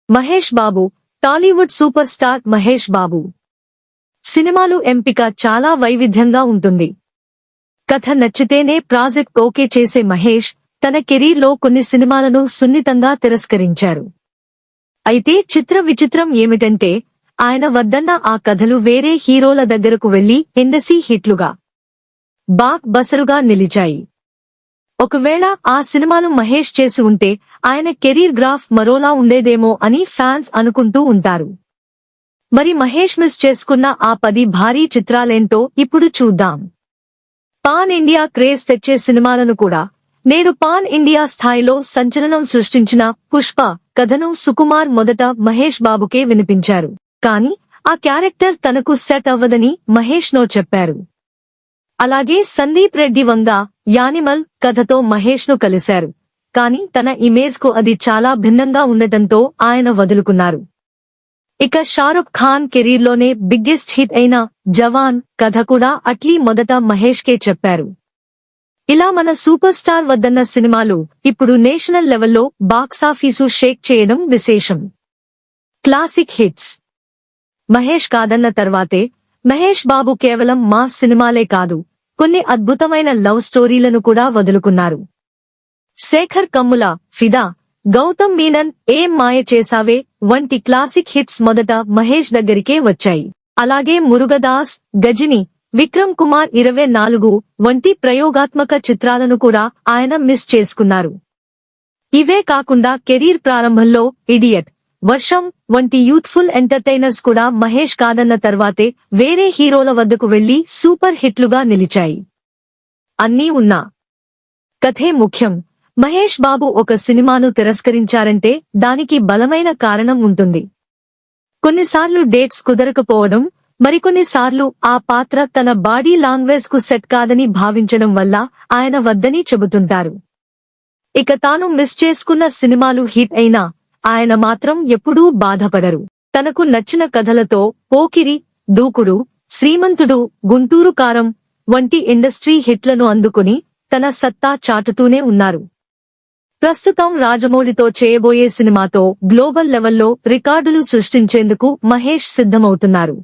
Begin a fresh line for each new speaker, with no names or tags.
Mahesh Babu, Tollywood super star Mahesh Babu సినిమాలు ఎంపిక చాలా వైవిధ్యంగా ఉంటుంది. కథ నచ్చితేనే ప్రాజెక్ట్ ఓకే చేసే మహేష్ తన కెరీర్లో కొన్ని సినిమాలను సున్నితంగా తిరస్కరించారు. అయితే విచిత్రం ఏమిటంటే ఆయన వద్దన్న ఆ కథలు వేరే హీరోల దగ్గరకు వెళ్లి ఇండస్ట్రీ హిట్లుగా బాక్ బసరుగా నిలిచాయి. ఒకవేళ ఆ సినిమాలు మహేష్ చేసి ఉంటే ఆయన కెరీర్ గ్రాఫ్ మరోలా ఉండేదేమో అని ఫ్యాన్స్ అనుకుంటూ ఉంటారు. మరి మహేష్ మిస్ చేసుకున్న ఆ 10 భారీ చిత్రాలేంటో ఇప్పుడు చూద్దాం. పాన్ ఇండియా క్రేజ్ తెచ్చే సినిమాలను కూడా నేడు పాన్ ఇండియా స్థాయిలో సంచలనం సృష్టించిన పుష్ప కథను సుకుమార్ మొదట మహేష్ బాబుకే వినిపించారు. కానీ ఆ క్యారెక్టర్ తనకు సెట్ అవ్వదని మహేష్ నో చెప్పారు. అలాగే సందీప్ రెడ్డి వంగ యానిమల్ కథతో మహేష్ ను కలిశారు. కానీ తన ఇమేజ్ కు అది చాలా భిన్నంగా ఉండటంతో ఆయన వదులుకున్నారు. ఇక షారుఖ్ ఖాన్ కెరీర్లోనే బిగ్గెస్ట్ హిట్ అయిన జవాన్ కథ కూడా అట్లీ మొదట మహేష్ కే చెప్పారు. ఇలా మన సూపర్ స్టార్ వద్దన్న సినిమాలు ఇప్పుడు నేషనల్ లెవెల్లో బాక్సాఫీసు షేక్ చేయడం విశేషం. Classic hits. మహేష్ కాదన్న తర్వాతే మహేష్ బాబు కేవలం మాస్ సినిమాలే కాదు, కొన్ని అద్భుతమైన లవ్ స్టోరీలను కూడా వదులుకున్నారు. శేఖర్ కమ్ముల ఫిదా, గౌతమ్ మీనన్ ఏం మాయ చేసావే వంటి క్లాసిక్ హిట్స్ మొదట మహేష్ దగ్గరికే వచ్చాయి. అలాగే మురుగదాస్, గజిని, విక్రమ్ కుమార్ 24 వంటి ప్రయోగాత్మక చిత్రాలను కూడా ఆయన మిస్ చేసుకున్నారు. ఇవే కాకుండా కెరీర్ ప్రారంభంలో ఇడియట్, వర్షం వంటి యూత్ఫుల్ ఎంటర్టైనర్స్ కూడా మహేష్ కాదన్న తర్వాతే వేరే హీరోల వద్దకు వెళ్లి సూపర్ హిట్లుగా నిలిచాయి. అన్నీ ఉన్నా కథే ముఖ్యం. మహేష్ బాబు ఒక సినిమాను తిరస్కరించారంటే దానికి బలమైన కారణం ఉంటుంది. కొన్నిసార్లు డేట్స్ కుదరకపోవడం, మరికొన్నిసార్లు ఆ పాత్ర తన బాడీ లాంగ్వేజ్ కు సెట్ కాదని భావించడం వల్ల ఆయన వద్దని చెబుతుంటారు. ఇక తాను మిస్ చేసుకున్న సినిమాలు హిట్ అయినా ఆయన మాత్రం ఎప్పుడూ బాధపడరు. తనకు నచ్చిన కథలతో పోకిరి, దూకుడు, శ్రీమంతుడు, గుంటూరు కారం వంటి ఇండస్ట్రీ హిట్లను అందుకుని తన సత్తా చాటుతూనే ఉన్నారు. ప్రస్తుతం రాజమౌళితో చేయబోయే సినిమాతో గ్లోబల్ లెవెల్లో రికార్డులు సృష్టించేందుకు మహేష్ సిద్ధమవుతున్నారు.